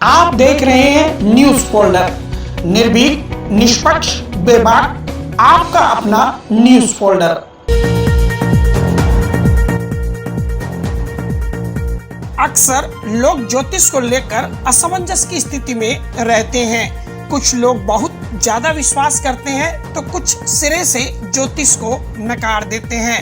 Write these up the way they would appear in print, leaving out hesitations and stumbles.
आप देख रहे हैं न्यूज फोल्डर, निर्भीक, निष्पक्ष, बेबाक, आपका अपना न्यूज फोल्डर। अक्सर लोग ज्योतिष को लेकर असमंजस की स्थिति में रहते हैं। कुछ लोग बहुत ज्यादा विश्वास करते हैं तो कुछ सिरे से ज्योतिष को नकार देते हैं।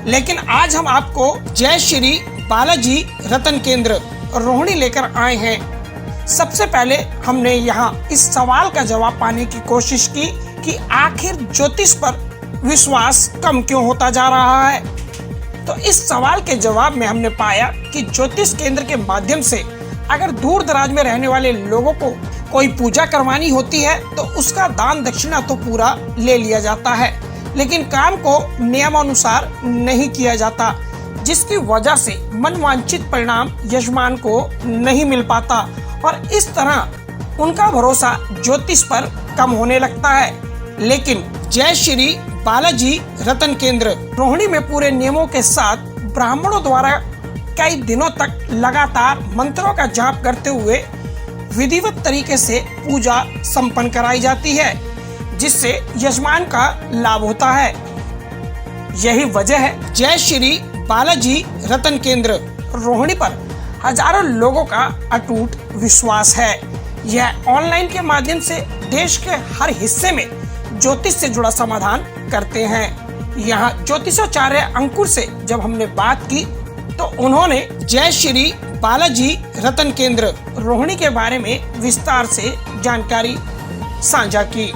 लेकिन आज हम आपको जय श्री बालाजी रतन केंद्र रोहिणी लेकर आए हैं। सबसे पहले हमने यहाँ इस सवाल का जवाब पाने की कोशिश की कि आखिर ज्योतिष पर विश्वास कम क्यों होता जा रहा है। तो इस सवाल के जवाब में हमने पाया कि ज्योतिष केंद्र के माध्यम से अगर दूर दराज में रहने वाले लोगों को कोई पूजा करवानी होती है तो उसका दान दक्षिणा तो पूरा ले लिया जाता है, लेकिन काम को नियमानुसार नहीं किया जाता, जिसकी वजह से मनवांछित परिणाम यजमान को नहीं मिल पाता और इस तरह उनका भरोसा ज्योतिष पर कम होने लगता है। लेकिन जय श्री बालाजी रतन केंद्र रोहिणी में पूरे नियमों के साथ ब्राह्मणों द्वारा कई दिनों तक लगातार मंत्रों का जाप करते हुए विधिवत तरीके से पूजा संपन्न कराई जाती है, जिससे यजमान का लाभ होता है। यही वजह है जय श्री बालाजी रतन केंद्र रोहिणी पर हजारों लोगों का अटूट विश्वास है। यह ऑनलाइन के माध्यम से देश के हर हिस्से में ज्योतिष से जुड़ा समाधान करते हैं। यहाँ ज्योतिषाचार्य अंकुर से जब हमने बात की तो उन्होंने जय श्री बालाजी रतन केंद्र रोहिणी के बारे में विस्तार से जानकारी साझा की।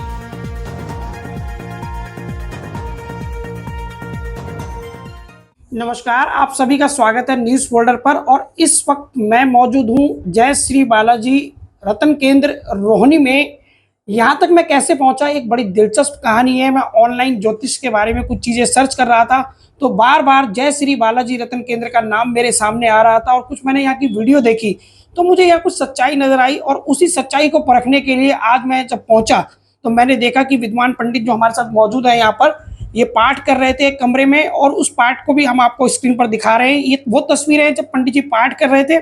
नमस्कार, आप सभी का स्वागत है न्यूज फोल्डर पर। और इस वक्त मैं मौजूद हूं जय श्री बालाजी रतन केंद्र रोहिणी में। यहां तक मैं कैसे पहुंचा, एक बड़ी दिलचस्प कहानी है। मैं ऑनलाइन ज्योतिष के बारे में कुछ चीजें सर्च कर रहा था तो बार बार जय श्री बालाजी रतन केंद्र का नाम मेरे सामने आ रहा था और कुछ मैंने यहाँ की वीडियो देखी तो मुझे यहाँ कुछ सच्चाई नजर आई और उसी सच्चाई को परखने के लिए आज मैं जब पहुंचा तो मैंने देखा कि विद्वान पंडित जो हमारे साथ मौजूद है यहाँ पर, ये पाठ कर रहे थे एक कमरे में और उस पाठ को भी हम आपको स्क्रीन पर दिखा रहे हैं। ये वो तस्वीरें हैं जब पंडित जी पाठ कर रहे थे।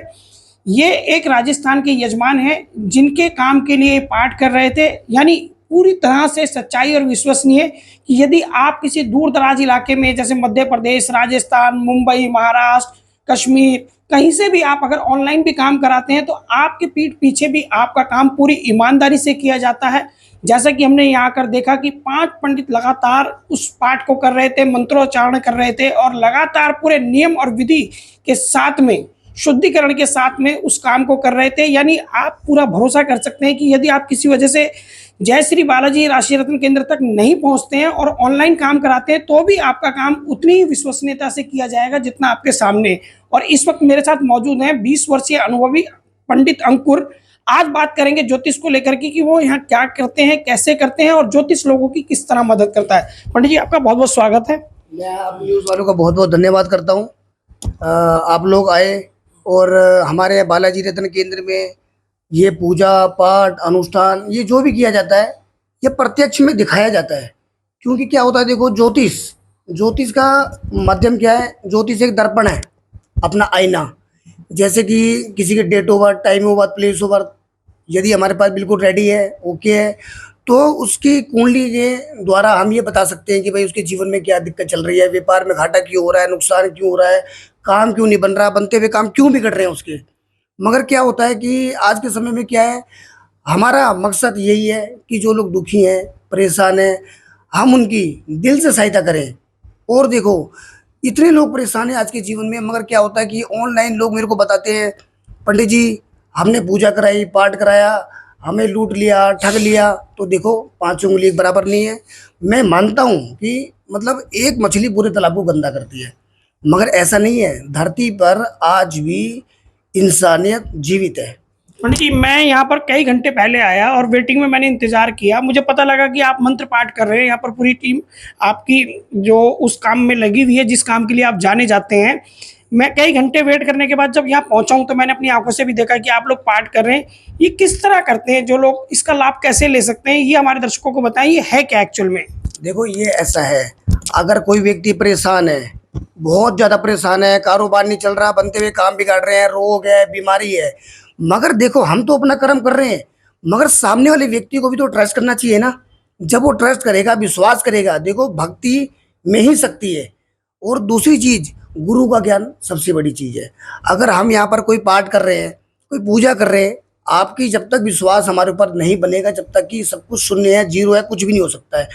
ये एक राजस्थान के यजमान हैं जिनके काम के लिए पाठ कर रहे थे। यानी पूरी तरह से सच्चाई और विश्वसनीय कि यदि आप किसी दूर दराज इलाके में जैसे मध्य प्रदेश, राजस्थान, मुंबई, महाराष्ट्र, कश्मीर, कहीं से भी आप अगर ऑनलाइन भी काम कराते हैं तो आपके पीठ पीछे भी आपका काम पूरी ईमानदारी से किया जाता है। जैसा कि हमने यहाँ कर देखा कि 5 पंडित लगातार उस पाठ को कर रहे थे, मंत्रोच्चारण कर रहे थे और लगातार पूरे नियम और विधि के साथ में, शुद्धिकरण के साथ में उस काम को कर रहे थे। यानी आप पूरा भरोसा कर सकते हैं कि यदि आप किसी वजह से जय श्री बालाजी राशि रत्न केंद्र तक नहीं पहुंचते हैं और ऑनलाइन काम कराते हैं तो भी आपका काम उतनी ही विश्वसनीयता से किया जाएगा जितना आपके सामने। और इस वक्त मेरे साथ मौजूद हैं 20 वर्षीय अनुभवी पंडित अंकुर। आज बात करेंगे ज्योतिष को लेकर के कि वो यहाँ क्या करते हैं, कैसे करते हैं और ज्योतिष लोगों की किस तरह मदद करता है। पंडित जी, आपका बहुत बहुत स्वागत है। मैं आप न्यूज़ वालों का बहुत बहुत धन्यवाद करता हूँ। आप लोग आए और हमारे बालाजी रत्न केंद्र में ये पूजा पाठ अनुष्ठान ये जो भी किया जाता है ये प्रत्यक्ष में दिखाया जाता है। क्योंकि क्या होता है, देखो ज्योतिष का माध्यम क्या है, ज्योतिष एक दर्पण है, अपना आईना। जैसे कि किसी के date of birth, time of birth, place of birth यदि हमारे पास बिल्कुल रेडी है, ओके है, तो उसकी कुंडली के द्वारा हम ये बता सकते हैं कि भाई उसके जीवन में क्या दिक्कत चल रही है, व्यापार में घाटा क्यों हो रहा है, नुकसान क्यों हो रहा है, काम क्यों नहीं बन रहा, बनते हुए काम क्यों बिगड़ रहे हैं उसके। मगर क्या होता है कि आज के समय में क्या है, हमारा मकसद यही है कि जो लोग दुखी हैं, परेशान हैं, हम उनकी दिल से सहायता करें। और देखो इतने लोग परेशान हैं आज के जीवन में, मगर क्या होता है कि ऑनलाइन लोग मेरे को बताते हैं, पंडित जी हमने पूजा कराई, पाठ कराया, हमें लूट लिया, ठग लिया। तो देखो 5 उंगली एक बराबर नहीं है। मैं मानता हूँ कि मतलब एक मछली पूरे तालाब को गंदा करती है, मगर ऐसा नहीं है। धरती पर आज भी इंसानियत जीवित है। पंडित जी, मैं यहाँ पर कई घंटे पहले आया और वेटिंग में मैंने इंतजार किया। मुझे पता लगा कि आप मंत्र पाठ कर रहे हैं। यहाँ पर पूरी टीम आपकी जो उस काम में लगी हुई है जिस काम के लिए आप जाने जाते हैं। मैं कई घंटे वेट करने के बाद जब यहाँ पहुँचा हूँ तो मैंने अपनी आंखों से भी देखा कि आप लोग पाठ कर रहे हैं। ये किस तरह करते हैं, जो लोग इसका लाभ कैसे ले सकते हैं, ये हमारे दर्शकों को बताएं। ये है क्या एक्चुअल में? देखो ये ऐसा है, अगर कोई व्यक्ति परेशान है, बहुत ज़्यादा परेशान है, कारोबार नहीं चल रहा, बनते हुए काम बिगाड़ रहे हैं, रोग है, बीमारी है। मगर देखो हम तो अपना कर्म कर रहे हैं, मगर सामने वाले व्यक्ति को भी तो ट्रस्ट करना चाहिए ना। जब वो ट्रस्ट करेगा, विश्वास करेगा, देखो भक्ति में ही शक्ति है। और दूसरी चीज़, गुरु का ज्ञान सबसे बड़ी चीज़ है। अगर हम यहाँ पर कोई पाठ कर रहे हैं, कोई पूजा कर रहे हैं, आपकी जब तक विश्वास हमारे ऊपर नहीं बनेगा, जब तक कि सब कुछ शून्य है, जीरो है, कुछ भी नहीं हो सकता है।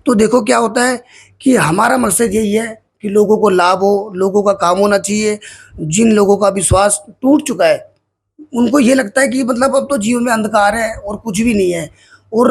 तो देखो क्या होता है कि हमारा मकसद यही है कि लोगों को लाभ हो, लोगों का काम होना चाहिए। जिन लोगों का विश्वास टूट चुका है, उनको ये लगता है कि मतलब अब तो जीवन में अंधकार है और कुछ भी नहीं है, और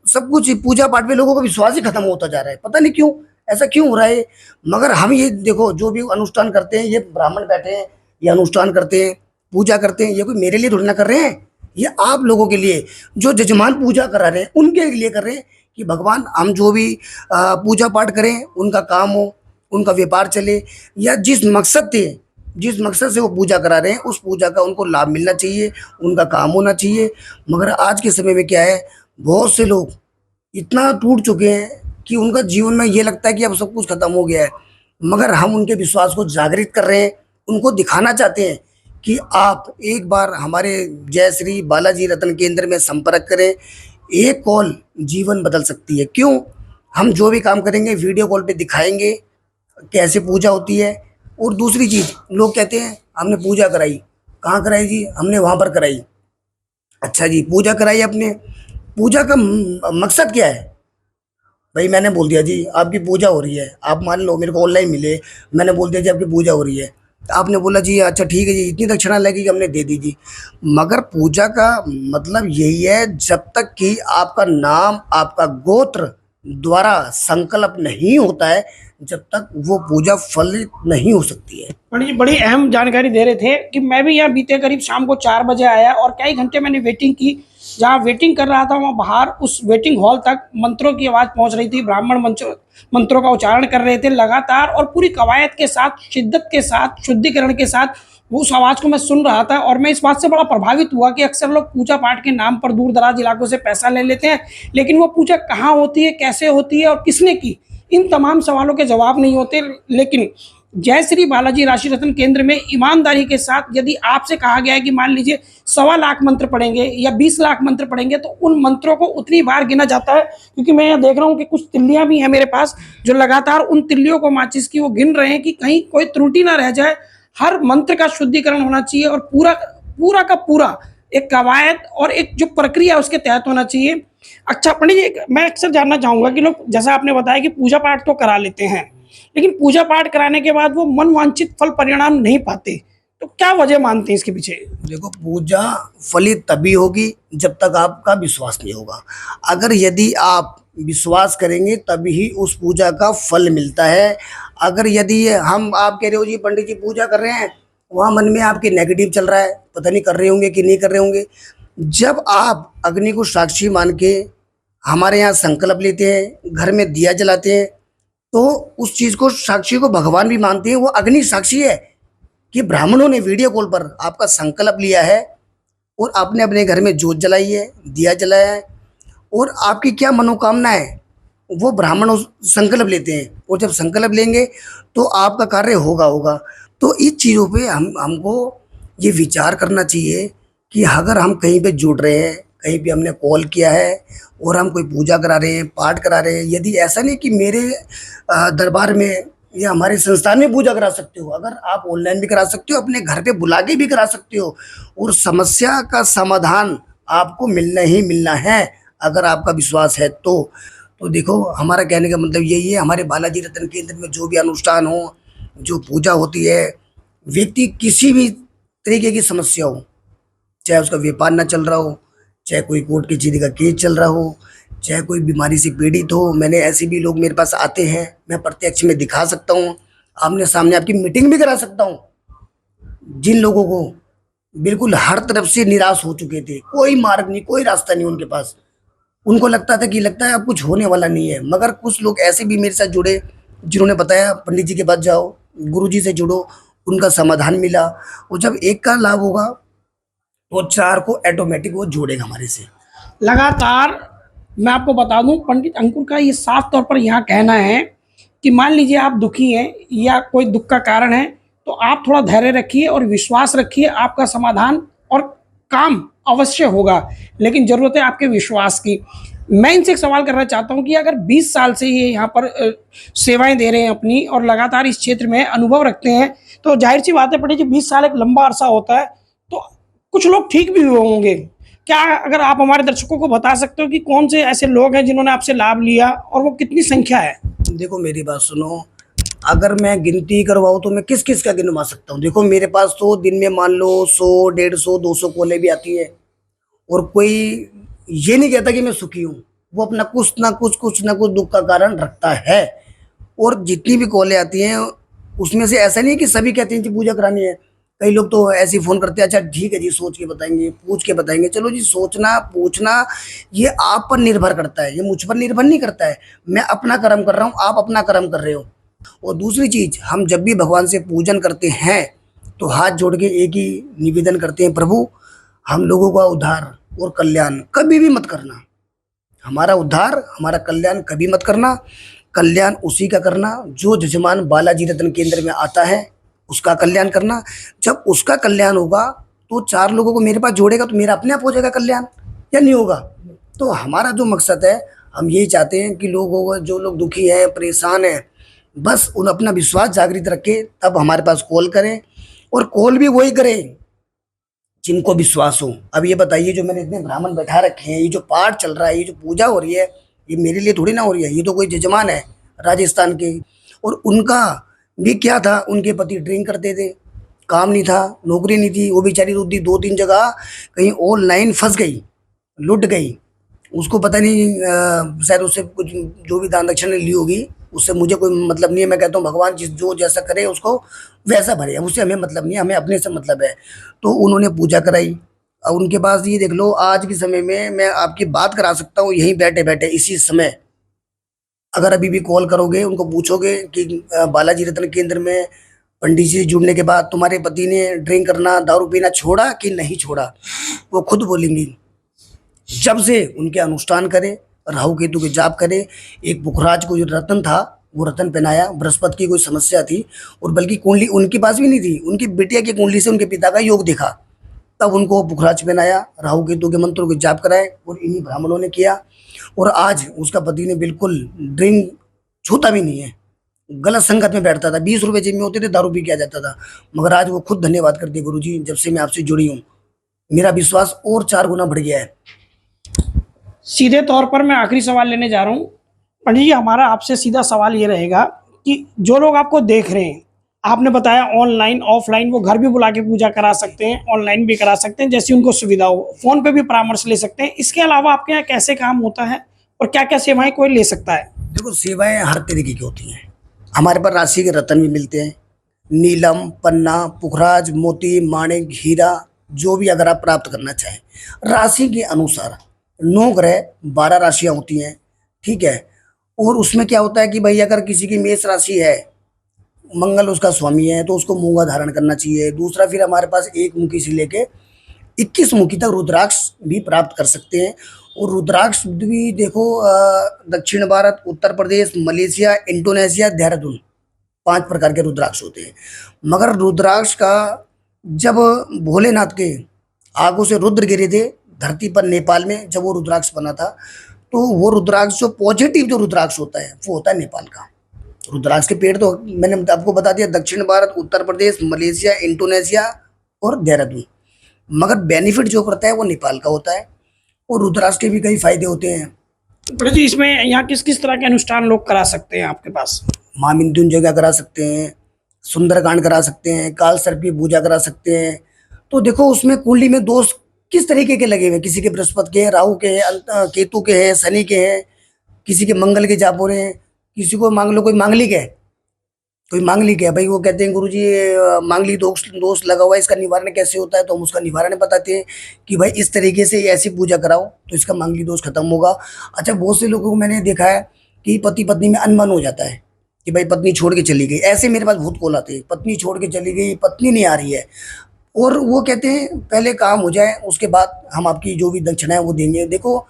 सब कुछ पूजा पाठ में लोगों का विश्वास ही खत्म होता जा रहा है। पता नहीं क्यों, ऐसा क्यों हो रहा है। मगर हम ये देखो, जो भी अनुष्ठान करते हैं, ये ब्राह्मण बैठे हैं, ये अनुष्ठान करते हैं, पूजा करते हैं, ये कोई मेरे लिए थोड़ी ना कर रहे हैं, ये आप लोगों के लिए, जो जजमान पूजा करा रहे हैं उनके लिए कर रहे हैं, कि भगवान हम जो भी पूजा पाठ करें, उनका काम हो, उनका व्यापार चले, या जिस मकसद से वो पूजा करा रहे हैं, उस पूजा का उनको लाभ मिलना चाहिए, उनका काम होना चाहिए। मगर आज के समय में क्या है, बहुत से लोग इतना टूट चुके हैं कि उनका जीवन में ये लगता है कि अब सब कुछ खत्म हो गया है। मगर हम उनके विश्वास को जागृत कर रहे हैं, उनको दिखाना चाहते हैं कि आप एक बार हमारे जय श्री बालाजी रत्न केंद्र में संपर्क करें। एक कॉल जीवन बदल सकती है। क्यों? हम जो भी काम करेंगे वीडियो कॉल पे दिखाएंगे कैसे पूजा होती है। और दूसरी चीज़, लोग कहते हैं हमने पूजा कराई, कहाँ कराई जी? हमने वहाँ पर कराई। अच्छा जी, पूजा कराई आपने, पूजा का मकसद क्या है? भाई मैंने बोल दिया जी आपकी पूजा हो रही है, आप मान लो मेरे को ऑनलाइन मिले, मैंने बोल दिया जी आपकी पूजा हो रही है, आपने बोला जी अच्छा ठीक है जी, इतनी दक्षिणा लगेगी, हमने दे दी जी। मगर पूजा का मतलब यही है, जब तक कि आपका नाम, आपका गोत्र द्वारा संकल्प नहीं होता है, जब तक वो पूजा फलित नहीं हो सकती है। पंडित जी बड़ी अहम जानकारी दे रहे थे कि मैं भी यहाँ बीते करीब शाम को 4 बजे आया और कई घंटे मैंने वेटिंग की। जहाँ वेटिंग कर रहा था वहाँ बाहर उस वेटिंग हॉल तक मंत्रों की आवाज़ पहुँच रही थी, ब्राह्मण मंत्रों का उच्चारण कर रहे थे लगातार, और पूरी कवायद के साथ, शिद्दत के साथ, शुद्धिकरण के साथ उस आवाज़ को मैं सुन रहा था। और मैं इस बात से बड़ा प्रभावित हुआ कि अक्सर लोग पूजा पाठ के नाम पर दूर दराज इलाकों से पैसा ले लेते हैं, लेकिन वो पूजा कहाँ होती है, कैसे होती है और किसने की, इन तमाम सवालों के जवाब नहीं होते। लेकिन जय श्री बालाजी राशि रत्न केंद्र में ईमानदारी के साथ यदि आपसे कहा गया है कि मान लीजिए 1.25 लाख मंत्र पढ़ेंगे या 20 लाख मंत्र पढ़ेंगे, तो उन मंत्रों को उतनी बार गिना जाता है। क्योंकि मैं यहाँ देख रहा हूँ कि कुछ तिल्लियाँ भी हैं मेरे पास, जो लगातार उन तिल्लियों को माचिस की वो गिन रहे हैं कि कहीं कोई त्रुटि ना रह जाए। हर मंत्र का शुद्धिकरण होना चाहिए और पूरा का पूरा एक कवायद और एक जो प्रक्रिया उसके तहत होना चाहिए। अच्छा पंडित जी, मैं अक्सर जानना चाहूँगा कि लोग, जैसा आपने बताया कि पूजा पाठ तो करा लेते हैं, लेकिन पूजा पाठ कराने के बाद वो मन वांछित फल परिणाम नहीं पाते, तो क्या वजह मानते हैं इसके पीछे? देखो, पूजा फलित तभी होगी जब तक आपका विश्वास नहीं होगा। अगर यदि आप विश्वास करेंगे तभी उस पूजा का फल मिलता है। अगर यदि आप कह रहे हो जी पंडित जी पूजा कर रहे हैं, वहाँ मन में आपके नेगेटिव चल रहा है, पता नहीं कर रहे होंगे कि नहीं कर रहे होंगे। जब आप अग्नि को साक्षी मान के हमारे यहाँ संकल्प लेते हैं, घर में दिया जलाते हैं, तो उस चीज़ को, साक्षी को भगवान भी मानते हैं। वो अग्नि साक्षी है कि ब्राह्मणों ने वीडियो कॉल पर आपका संकल्प लिया है और आपने अपने घर में जोत जलाई है, दिया जलाया है, और आपकी क्या मनोकामना है वो ब्राह्मण संकल्प लेते हैं, और जब संकल्प लेंगे तो आपका कार्य होगा। तो इस चीज़ों पे हमको ये विचार करना चाहिए कि अगर हम कहीं पे जुड़ रहे हैं, कहीं पे हमने कॉल किया है और हम कोई पूजा करा रहे हैं, पाठ करा रहे हैं, यदि ऐसा नहीं कि मेरे दरबार में या हमारे संस्थान में पूजा करा सकते हो, अगर आप ऑनलाइन भी करा सकते हो, अपने घर पे बुला के भी करा सकते हो, और समस्या का समाधान आपको मिलना ही मिलना है अगर आपका विश्वास है तो देखो, हमारा कहने का मतलब यही है, हमारे बालाजी रत्न केंद्र में जो भी अनुष्ठान हो, जो पूजा होती है, व्यक्ति किसी भी तरीके की समस्या हो, चाहे उसका व्यापार ना चल रहा हो, चाहे कोई कोर्ट कचहरी का केस चल रहा हो, चाहे कोई बीमारी से पीड़ित हो, मैंने ऐसे भी लोग मेरे पास आते हैं, मैं प्रत्यक्ष में दिखा सकता हूँ, आमने सामने आपकी मीटिंग भी करा सकता हूँ। जिन लोगों को बिल्कुल हर तरफ से निराश हो चुके थे, कोई मार्ग नहीं, कोई रास्ता नहीं उनके पास, उनको लगता है अब कुछ होने वाला नहीं है, मगर कुछ लोग ऐसे भी मेरे साथ जुड़े जिन्होंने बताया पंडित जी के पास जाओ, गुरु जी से जुड़ो, उनका समाधान मिला। और जब एक का लाभ होगा तो 4 को ऑटोमेटिक वो जोड़ेगा हमारे से। लगातार मैं आपको बता दूं, पंडित अंकुर का ये साफ तौर पर यहाँ कहना है कि मान लीजिए आप दुखी हैं या कोई दुख का कारण है, तो आप थोड़ा धैर्य रखिए और विश्वास रखिए, आपका समाधान और काम अवश्य होगा, लेकिन ज़रूरत है आपके विश्वास की। मैं इनसे एक सवाल करना चाहता हूँ कि अगर 20 साल से ये यहाँ पर सेवाएँ दे रहे हैं अपनी और लगातार इस क्षेत्र में अनुभव रखते हैं, तो ज़ाहिर-सी बात है पंडित जी 20 साल एक लंबा अरसा होता है, तो कुछ लोग ठीक भी हुए होंगे। क्या अगर आप हमारे दर्शकों को बता सकते हो कि कौन से ऐसे लोग हैं जिन्होंने आपसे लाभ लिया और वो कितनी संख्या है? देखो मेरी बात सुनो, अगर मैं गिनती करवाऊँ तो मैं किस-किस का गिनवा सकता हूँ। देखो मेरे पास तो दिन में मान लो 100, 150, 200 कॉलें भी आती हैं और कोई ये नहीं कहता कि मैं सुखी हूँ। वो अपना कुछ ना कुछ दुःख का कारण रखता है और जितनी भी कॉलें आती हैं उसमें से ऐसा नहीं है कि सभी कहते हैं कि पूजा करानी है। कई लोग तो ऐसे ही फ़ोन करते हैं, अच्छा ठीक है जी, सोच के बताएँगे, पूछ के बताएँगे। चलो जी, सोचना, पूछना ये आप पर निर्भर करता है, ये मुझ पर निर्भर नहीं करता है। मैं अपना कर्म कर रहा हूँ, आप अपना कर्म कर रहे हो। और दूसरी चीज़, हम जब भी भगवान से पूजन करते हैं तो हाथ जोड़ के एक ही निवेदन करते हैं, प्रभु हम लोगों का उद्धार और कल्याण कभी भी मत करना। हमारा उद्धार, हमारा कल्याण कभी मत करना। कल्याण उसी का करना जो जजमान बालाजी रत्न केंद्र में आता है, उसका कल्याण करना। जब उसका कल्याण होगा तो 4 लोगों को मेरे पास जोड़ेगा तो मेरा अपने आप हो जाएगा कल्याण, या नहीं होगा? तो हमारा जो मकसद है, हम यही चाहते हैं कि लोगों को, जो लोग दुखी हैं, परेशान हैं, बस उन अपना विश्वास जागृत रखें, तब हमारे पास कॉल करें और कॉल भी वही करें जिनको विश्वास हो। अब ये बताइए, जो मैंने इतने ब्राह्मण बैठा रखे हैं, ये जो पाठ चल रहा है, ये जो पूजा हो रही है, ये मेरे लिए थोड़ी ना हो रही है। ये तो कोई जजमान है राजस्थान के, और उनका भी क्या था, उनके पति ड्रिंक करते थे, काम नहीं था, नौकरी नहीं थी, वो बेचारी रुद्दी 2-3 जगह कहीं ऑनलाइन फंस गई, लुट गई। उसको पता नहीं शायद उससे कुछ जो भी दान दक्षिणा ली होगी, उससे मुझे कोई मतलब नहीं है। मैं कहता हूँ भगवान जिस जो जैसा करे उसको वैसा भरे, उससे हमें मतलब नहीं है, हमें अपने से मतलब है। तो उन्होंने पूजा कराई और उनके पास ये देख लो, आज के समय में मैं आपकी बात करा सकता हूँ यहीं बैठे-बैठे इसी समय। अगर अभी भी कॉल करोगे, उनको पूछोगे कि बालाजी रत्न केंद्र में पंडित जी से जुड़ने के बाद तुम्हारे पति ने ड्रिंक करना, दारू पीना छोड़ा कि नहीं छोड़ा? वो खुद बोलेंगी। जब से उनके अनुष्ठान करे, राहु केतु के जाप करे, एक पुखराज को जो रतन था वो रतन पहनाया, बृहस्पति की कोई समस्या थी और बल्कि कुंडली उनके पास भी नहीं थी, उनकी बिटिया की कुंडली से उनके पिता का योग देखा, तब उनको पुखराज पहनाया, राहु केतु के मंत्रों के जाप कराए और इन्हीं ब्राह्मणों ने किया। और आज उसका पति ने बिल्कुल ड्रिंक छूता भी नहीं है, गलत संगत में बैठता था, 20 रुपए जेब में होते थे, दारू पी के आ जाता था। मगर आज वो खुद धन्यवाद करती है, गुरुजी जब से मैं आपसे जुड़ी हूँ मेरा विश्वास और 4 गुना बढ़ गया है। सीधे तौर पर मैं आखिरी सवाल लेने जा रहा हूँ। पंडित जी, हमारा आपसे सीधा सवाल ये रहेगा कि जो लोग आपको देख रहे हैं, आपने बताया ऑनलाइन, ऑफलाइन, वो घर भी बुला के पूजा करा सकते हैं, ऑनलाइन भी करा सकते हैं, जैसी उनको सुविधा हो। फ़ोन पे भी परामर्श ले सकते हैं। इसके अलावा आपके यहाँ कैसे काम होता है और क्या-क्या सेवाएँ कोई ले सकता है? देखो सेवाएं हर तरीके की होती हैं। हमारे पास राशि के रत्न भी मिलते हैं, नीलम, पन्ना, पुखराज, मोती, माणिक, हीरा, जो भी अगर आप प्राप्त करना चाहें राशि के अनुसार। 9 ग्रह 12 राशियां होती हैं, ठीक है। और उसमें क्या होता है कि भाई अगर किसी की मेष राशि है, मंगल उसका स्वामी है, तो उसको मूंगा धारण करना चाहिए। दूसरा, फिर हमारे पास 1 मुखी से लेके 21 मुखी तक रुद्राक्ष भी प्राप्त कर सकते हैं। और रुद्राक्ष भी देखो, दक्षिण भारत, उत्तर प्रदेश, मलेशिया, इंडोनेशिया, देहरादून, 5 प्रकार के रुद्राक्ष होते हैं। मगर रुद्राक्ष का जब भोलेनाथ के आगों से रुद्र गिरे थे धरती पर नेपाल में, जब वो रुद्राक्ष बना था, तो वो रुद्राक्ष जो पॉजिटिव जो रुद्राक्ष होता है वो होता है नेपाल का। रुद्राक्ष के पेड़ तो मैंने आपको बता दिया, दक्षिण भारत, उत्तर प्रदेश, मलेशिया, इंडोनेशिया और देहरादून। मगर बेनिफिट जो करता है वो नेपाल का होता है। और रुद्राक्ष के भी कई फायदे होते हैं। पंडित जी, इसमें यहाँ किस-किस तरह के अनुष्ठान लोग करा सकते हैं आपके पास? माँ मृत्युंजय का करा सकते हैं, सुंदरकांड करा सकते हैं, काल सर्प की पूजा करा सकते हैं। तो देखो उसमें कुंडली में दोष किस तरीके के लगे हुए हैं, किसी के बृहस्पति के हैं, राहु के हैं, केतु के हैं, शनि के हैं, किसी के मंगल के जाप हो रहे हैं, किसी को मान लो कोई मांगलिक है, कोई मांगलिक है भाई, वो कहते हैं गुरुजी मांगलिक दोष दोष लगा हुआ है, इसका निवारण कैसे होता है? तो हम उसका निवारण बताते हैं कि भाई इस तरीके से ऐसी पूजा कराओ तो इसका मांगलिक दोष खत्म होगा। अच्छा, बहुत से लोगों को मैंने देखा है कि पति पत्नी में अनबन हो जाता है कि भाई पत्नी छोड़ के चली गई। ऐसे मेरे पास बहुत कॉल आते हैं, पत्नी छोड़ के चली गई, पत्नी नहीं आ रही है, और वो कहते हैं पहले काम हो जाए उसके बाद हम आपकी जो भी दक्षिणा है वो देंगे। देखो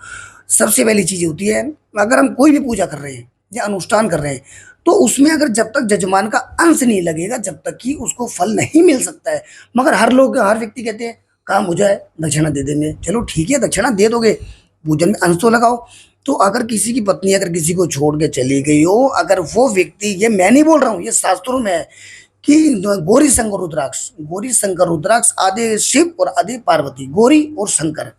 सबसे पहली चीज़ होती है, अगर हम कोई भी पूजा कर रहे हैं, या अनुष्ठान कर रहे हैं, तो उसमें अगर जब तक जजमान का अंश नहीं लगेगा जब तक कि उसको फल नहीं मिल सकता है। मगर हर व्यक्ति कहते हैं काम हो जाए दक्षिणा दे देंगे। चलो ठीक है, दक्षिणा दे दोगे, पूजन में अंश तो लगाओ। तो अगर किसी की पत्नी अगर किसी को छोड़ के चली गई हो, अगर वो व्यक्ति, ये मैं नहीं बोल रहा हूँ, ये शास्त्रों में है कि गौरी शंकर रुद्राक्ष आदि शिव और आदि पार्वती, गौरी और शंकर,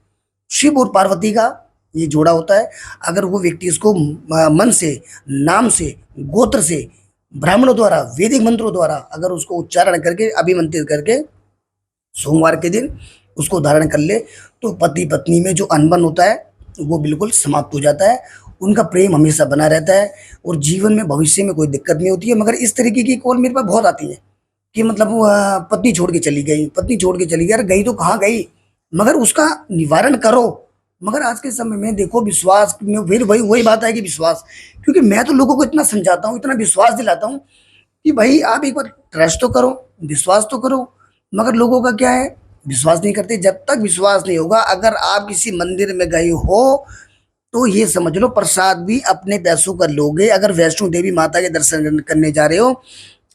शिव और पार्वती का ये जोड़ा होता है। अगर वो व्यक्ति इसको मन से, नाम से, गोत्र से, ब्राह्मणों द्वारा, वैदिक मंत्रों द्वारा अगर उसको उच्चारण करके, अभिमंत्रित करके सोमवार के दिन उसको धारण कर ले, तो पति पत्नी में जो अनबन होता है वो बिल्कुल समाप्त हो जाता है। उनका प्रेम हमेशा बना रहता है और जीवन में भविष्य में कोई दिक्कत नहीं होती है। मगर इस तरीके की कॉल मेरे पास बहुत आती है कि मतलब पत्नी छोड़ के चली गई, अरे गई तो कहाँ गई, मगर उसका निवारण करो। मगर आज के समय में देखो, विश्वास में फिर वही बात है कि विश्वास, क्योंकि मैं तो लोगों को इतना समझाता हूँ, इतना विश्वास दिलाता हूँ कि भाई आप एक बार ट्रस्ट तो करो, विश्वास तो करो। मगर लोगों का क्या है, विश्वास नहीं करते। जब तक विश्वास नहीं होगा, अगर आप किसी मंदिर में गए हो तो ये समझ लो प्रसाद भी अपने पैसों का लोगे। अगर वैष्णो देवी माता के दर्शन करने जा रहे हो,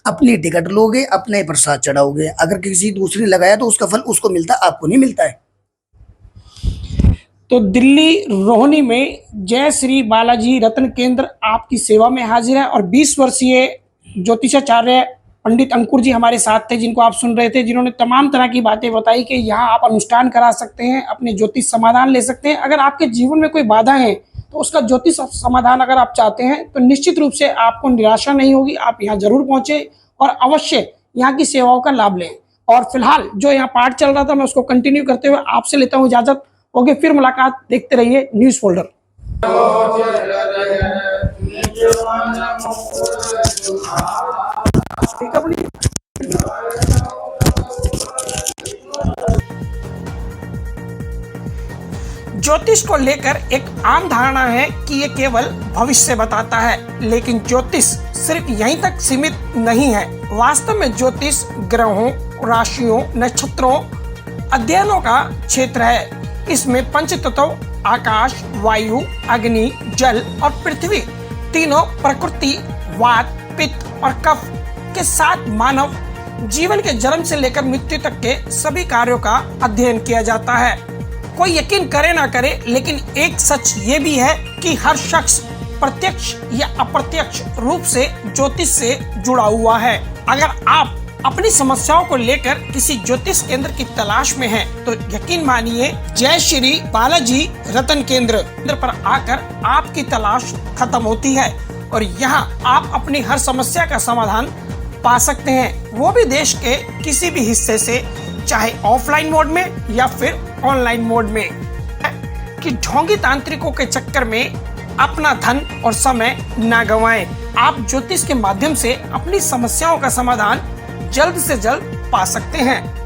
अपनी टिकट लोगे, अपने प्रसाद चढ़ाओगे। अगर किसी दूसरे ने लगाया तो उसका फल उसको मिलता है, आपको नहीं मिलता है। तो दिल्ली रोहिणी में जय श्री बालाजी रत्न केंद्र आपकी सेवा में हाजिर है और 20 वर्षीय ज्योतिषाचार्य पंडित अंकुर जी हमारे साथ थे, जिनको आप सुन रहे थे, जिन्होंने तमाम तरह की बातें बताई कि यहाँ आप अनुष्ठान करा सकते हैं, अपने ज्योतिष समाधान ले सकते हैं। अगर आपके जीवन में कोई बाधा है तो उसका ज्योतिष समाधान अगर आप चाहते हैं तो निश्चित रूप से आपको निराशा नहीं होगी। आप यहाँ जरूर पहुंचे और अवश्य यहाँ की सेवाओं का लाभ लें। और फिलहाल जो यहाँ पाठ चल रहा था मैं उसको कंटिन्यू करते हुए आपसे लेता हूँ इजाजत। ओके, फिर मुलाकात, देखते रहिए न्यूज़ फोल्डर। ज्योतिष को लेकर एक आम धारणा है कि ये केवल भविष्य बताता है, लेकिन ज्योतिष सिर्फ यहीं तक सीमित नहीं है। वास्तव में ज्योतिष ग्रहों, राशियों, नक्षत्रों अध्ययनों का क्षेत्र है। इसमें पंचतत्व आकाश, वायु, अग्नि, जल और पृथ्वी तीनों प्रकृति, वात, पित्त और कफ के साथ मानव जीवन के जन्म से लेकर मृत्यु तक के सभी कार्यों का अध्ययन किया जाता है। कोई यकीन करे ना करे, लेकिन एक सच ये भी है कि हर शख्स प्रत्यक्ष या अप्रत्यक्ष रूप से ज्योतिष से जुड़ा हुआ है। अगर आप अपनी समस्याओं को लेकर किसी ज्योतिष केंद्र की तलाश में हैं, तो यकीन मानिए जय श्री बालाजी रत्न केंद्र पर आकर आपकी तलाश खत्म होती है और यहाँ आप अपनी हर समस्या का समाधान पा सकते हैं, वो भी देश के किसी भी हिस्से से, चाहे ऑफलाइन मोड में या फिर ऑनलाइन मोड में। कि ढोंगी तांत्रिकों के चक्कर में अपना धन और समय ना गंवाएं। आप ज्योतिष के माध्यम से अपनी समस्याओं का समाधान जल्द से जल्द पा सकते हैं।